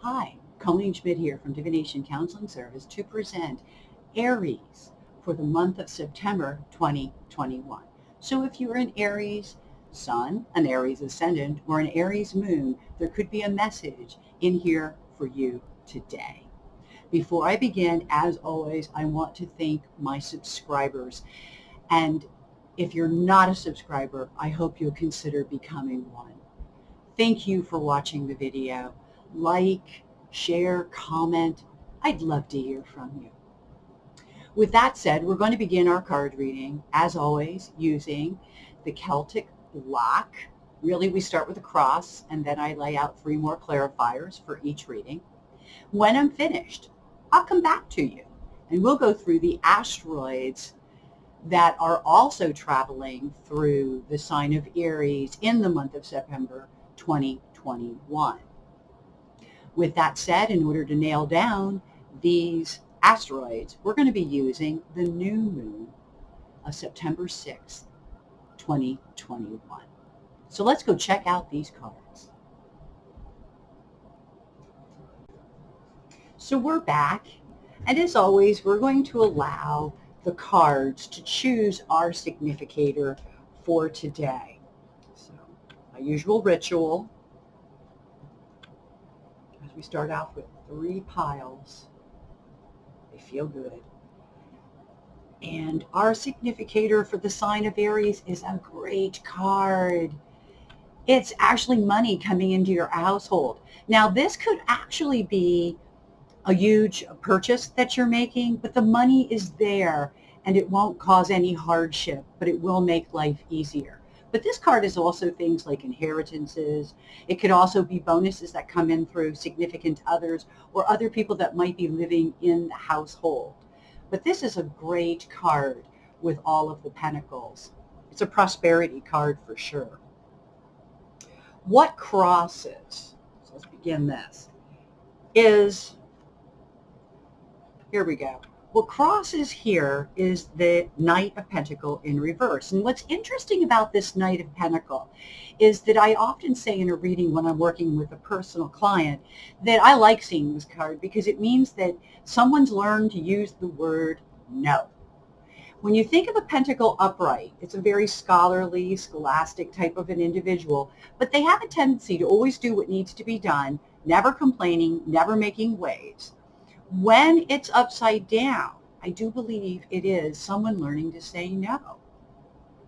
Hi, Colleen Schmidt here from Divination Counseling Service to present Aries for the month of September 2021. So if you're an Aries Sun, an Aries Ascendant, or an Aries Moon, there could be a message in here for you today. Before I begin, as always, I want to thank my subscribers. And if you're not a subscriber, I hope you'll consider becoming one. Thank you for watching the video. Like, share, comment. I'd love to hear from you. With that said, we're going to begin our card reading, as always, using the Celtic block. Really, we start with a cross, and then I lay out 3 more clarifiers for each reading. When I'm finished, I'll come back to you, and we'll go through the asteroids that are also traveling through the sign of Aries in the month of September 2021. With that said, in order to nail down these asteroids, we're going to be using the new moon of September 6th, 2021. So let's go check out these cards. So we're back, and as always, we're going to allow the cards to choose our significator for today. So my usual ritual, as we start off with 3 piles. They feel good. And our significator for the sign of Aries is a great card. It's actually money coming into your household. Now, this could actually be a huge purchase that you're making, but the money is there and it won't cause any hardship, but it will make life easier. But this card is also things like inheritances. It could also be bonuses that come in through significant others or other people that might be living in the household. But this is a great card with all of the pentacles. It's a prosperity card for sure. What crosses, so let's begin this, is, here we go. What crosses here is the Knight of Pentacle in reverse. And what's interesting about this Knight of Pentacle is that I often say in a reading when I'm working with a personal client that I like seeing this card because it means that someone's learned to use the word no. When you think of a pentacle upright, it's a very scholarly, scholastic type of an individual, but they have a tendency to always do what needs to be done, never complaining, never making waves. When it's upside down, I do believe it is someone learning to say no.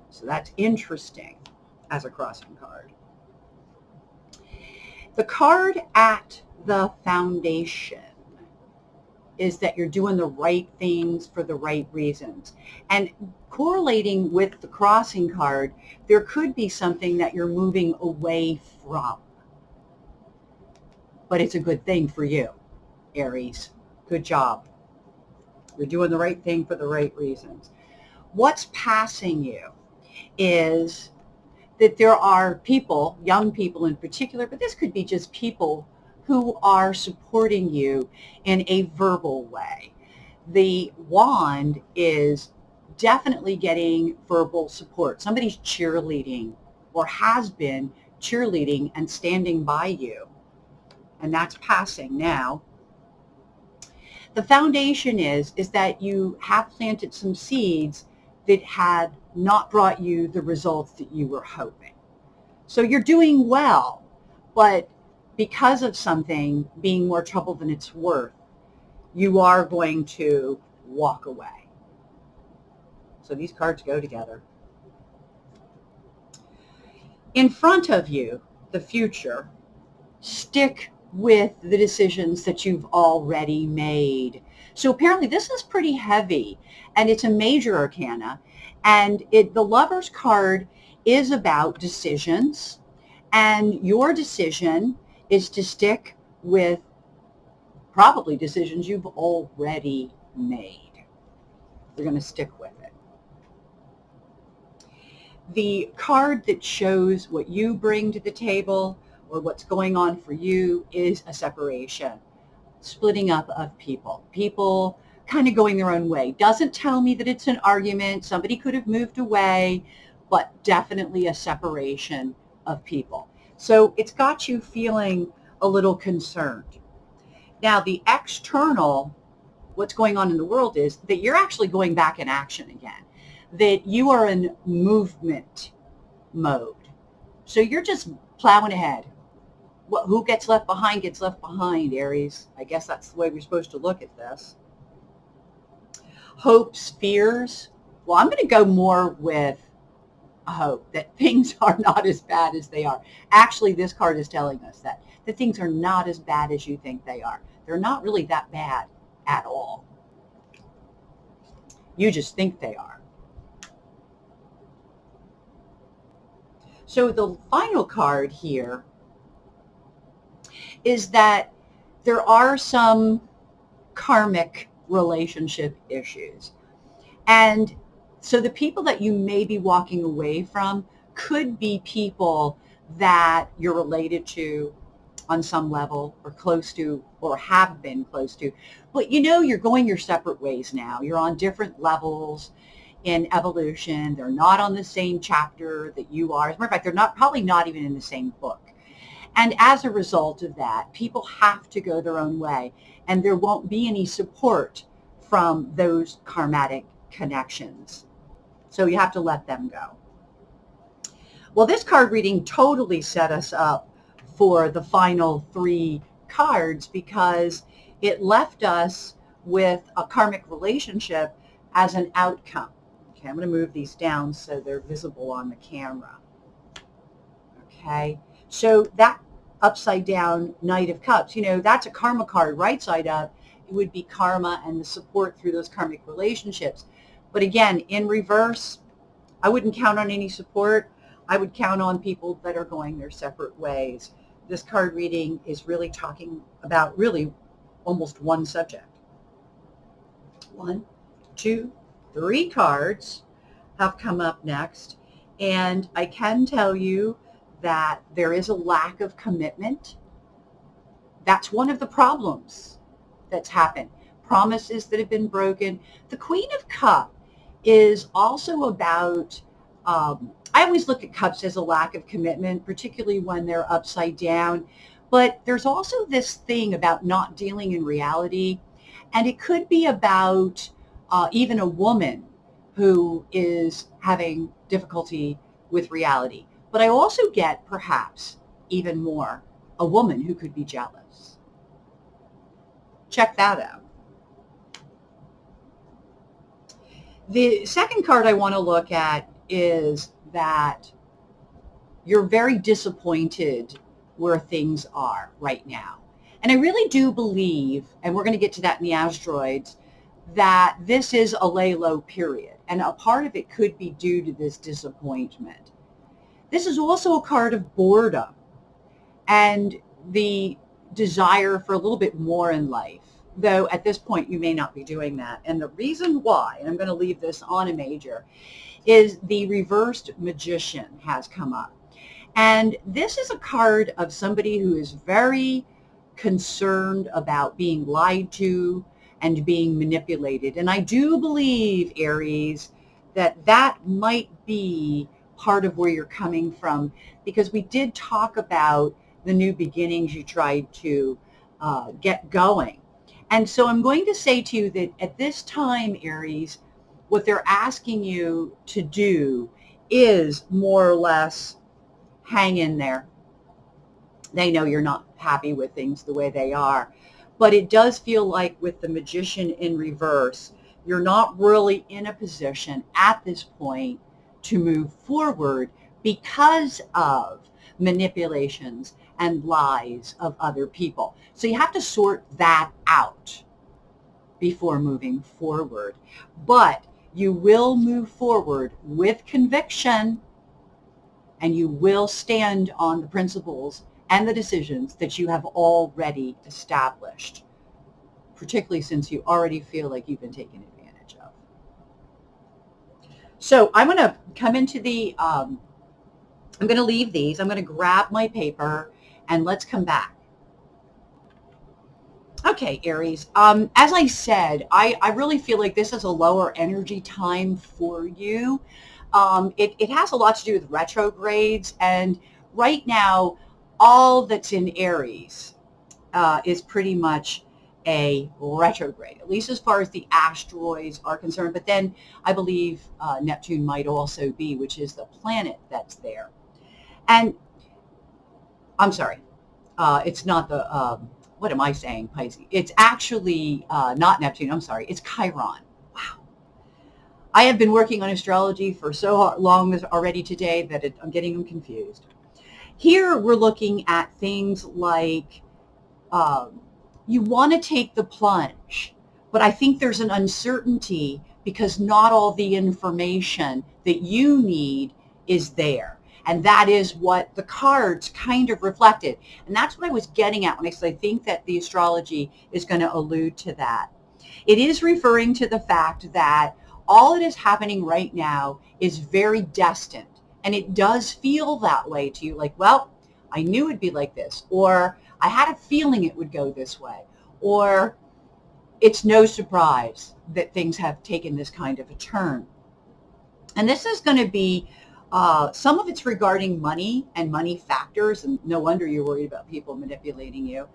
So that's interesting as a crossing card. The card at the foundation is that you're doing the right things for the right reasons. And correlating with the crossing card, there could be something that you're moving away from. But it's a good thing for you, Aries. Good job. You're doing the right thing for the right reasons. What's passing you is that there are people, young people in particular, but this could be just people who are supporting you in a verbal way. The wand is definitely getting verbal support. Somebody's cheerleading or has been cheerleading and standing by you. And that's passing now. The foundation is that you have planted some seeds that had not brought you the results that you were hoping. So you're doing well, but because of something being more trouble than it's worth, you are going to walk away. So these cards go together. In front of you, the future, stick with the decisions that you've already made. So apparently this is pretty heavy, and it's a major arcana, and the Lover's card is about decisions, and your decision is to stick with probably decisions you've already made. You're going to stick with it. The card that shows what you bring to the table or what's going on for you is a separation, splitting up of people. People kind of going their own way. Doesn't tell me that it's an argument. Somebody could have moved away, but definitely a separation of people. So it's got you feeling a little concerned. Now, the external, what's going on in the world is that you're actually going back in action again, that you are in movement mode. So you're just plowing ahead. Who gets left behind gets left behind, Aries. I guess that's the way we're supposed to look at this. Hopes, fears. Well, I'm going to go more with hope that things are not as bad as they are. Actually, this card is telling us that things are not as bad as you think they are. They're not really that bad at all. You just think they are. So the final card here is that there are some karmic relationship issues. And so the people that you may be walking away from could be people that you're related to on some level, or close to, or have been close to. But you know, you're going your separate ways now. You're on different levels in evolution. They're not on the same chapter that you are. As a matter of fact, they're probably not even in the same book. And as a result of that, people have to go their own way, and there won't be any support from those karmatic connections. So you have to let them go. Well, this card reading totally set us up for the final 3 cards because it left us with a karmic relationship as an outcome. Okay, I'm going to move these down so they're visible on the camera. Okay, so that upside down Knight of Cups, you know, that's a karma card. Right side up, it would be karma and the support through those karmic relationships. But again, in reverse, I wouldn't count on any support. I would count on people that are going their separate ways. This card reading is really talking about really almost one subject. 1, 2, 3 cards have come up next. And I can tell you that there is a lack of commitment. That's one of the problems that's happened. Promises that have been broken. The Queen of Cups is also about, I always look at cups as a lack of commitment, particularly when they're upside down. But there's also this thing about not dealing in reality. And it could be about even a woman who is having difficulty with reality. But I also get, perhaps, even more, a woman who could be jealous. Check that out. The second card I want to look at is that you're very disappointed where things are right now. And I really do believe, and we're going to get to that in the asteroids, that this is a lay low period. And a part of it could be due to this disappointment. This is also a card of boredom and the desire for a little bit more in life, though at this point you may not be doing that. And the reason why, and I'm going to leave this on a major, is the reversed Magician has come up. And this is a card of somebody who is very concerned about being lied to and being manipulated. And I do believe, Aries, that that might be part of where you're coming from, because we did talk about the new beginnings you tried to get going. And so I'm going to say to you that at this time, Aries, what they're asking you to do is more or less hang in there. They know you're not happy with things the way they are. But it does feel like with the Magician in reverse, you're not really in a position at this point to move forward because of manipulations and lies of other people. So you have to sort that out before moving forward. But you will move forward with conviction, and you will stand on the principles and the decisions that you have already established, particularly since you already feel like you've been taken advantage of. So I'm going to come into the, I'm going to leave these. I'm going to grab my paper and let's come back. Okay, Aries, as I said, I really feel like this is a lower energy time for you. It has a lot to do with retrogrades, and right now, all that's in Aries is pretty much a retrograde, at least as far as the asteroids are concerned. But then I believe Neptune might also be, which is the planet that's there. And I'm sorry, it's not the, what am I saying, Pisces? It's actually not Neptune, I'm sorry, it's Chiron. Wow. I have been working on astrology for so long already today that I'm getting them confused. Here we're looking at things like you want to take the plunge, but I think there's an uncertainty because not all the information that you need is there. And that is what the cards kind of reflected. And that's what I was getting at when I said I think that the astrology is going to allude to that. It is referring to the fact that all that is happening right now is very destined. And it does feel that way to you, like, well, I knew it'd be like this, or I had a feeling it would go this way, or it's no surprise that things have taken this kind of a turn. And this is going to be, some of it's regarding money and money factors, and no wonder you're worried about people manipulating you.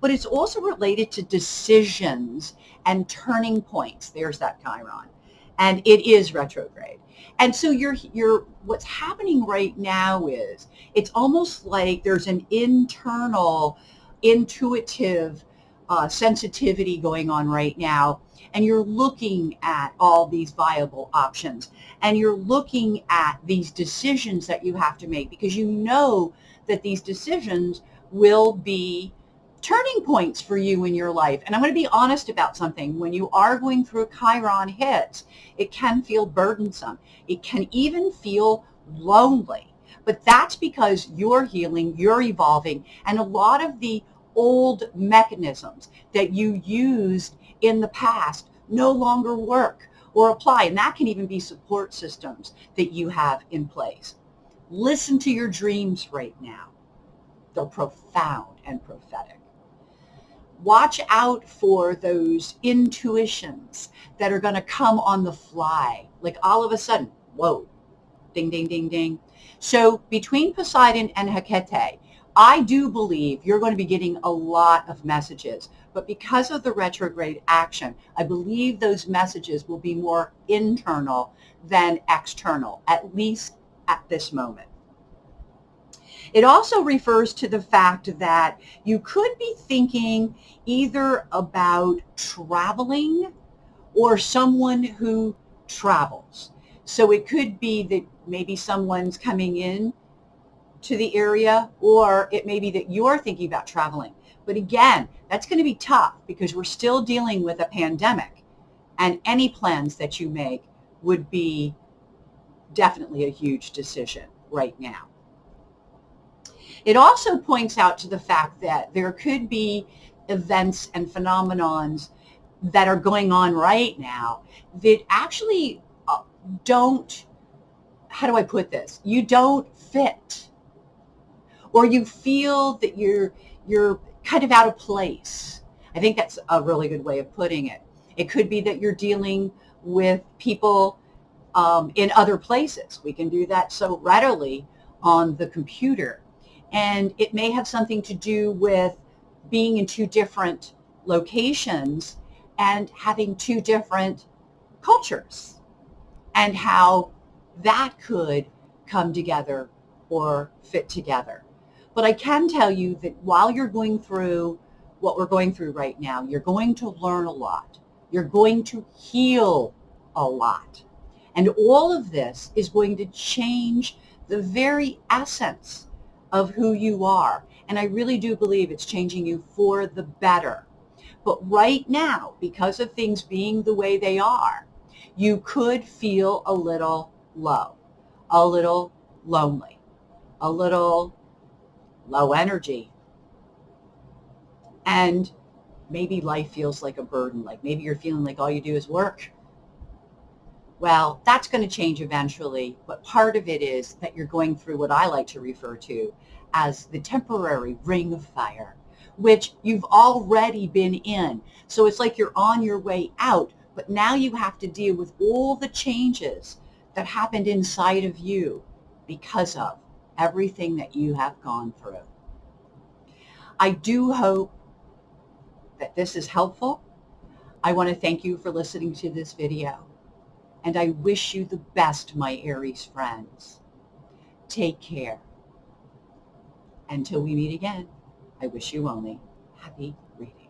But it's also related to decisions and turning points. There's that Chiron. And it is retrograde. And so what's happening right now is it's almost like there's an internal intuitive sensitivity going on right now, and you're looking at all these viable options, and you're looking at these decisions that you have to make because you know that these decisions will be turning points for you in your life. And I'm going to be honest about something. When you are going through Chiron hits, it can feel burdensome. It can even feel lonely. But that's because you're healing, you're evolving, and a lot of the old mechanisms that you used in the past no longer work or apply. And that can even be support systems that you have in place. Listen to your dreams right now. They're profound and prophetic. Watch out for those intuitions that are going to come on the fly, like all of a sudden, whoa, ding, ding, ding, ding. So between Poseidon and Hecate, I do believe you're going to be getting a lot of messages. But because of the retrograde action, I believe those messages will be more internal than external, at least at this moment. It also refers to the fact that you could be thinking either about traveling or someone who travels. So it could be that maybe someone's coming in to the area, or it may be that you're thinking about traveling. But again, that's going to be tough because we're still dealing with a pandemic, and any plans that you make would be definitely a huge decision right now. It also points out to the fact that there could be events and phenomenons that are going on right now that actually don't, how do I put this? You don't fit, or you feel that you're kind of out of place. I think that's a really good way of putting it. It could be that you're dealing with people in other places. We can do that so readily on the computer. And it may have something to do with being in two different locations and having two different cultures, and how that could come together or fit together. But I can tell you that while you're going through what we're going through right now, you're going to learn a lot. You're going to heal a lot. And all of this is going to change the very essence of who you are. And I really do believe it's changing you for the better. But right now, because of things being the way they are, you could feel a little low, a little lonely, a little low energy. And maybe life feels like a burden, like maybe you're feeling like all you do is work. Well, that's going to change eventually, but part of it is that you're going through what I like to refer to as the temporary ring of fire, which you've already been in. So it's like you're on your way out, but now you have to deal with all the changes that happened inside of you because of everything that you have gone through. I do hope that this is helpful. I want to thank you for listening to this video. And I wish you the best, my Aries friends. Take care. Until we meet again, I wish you only happy reading.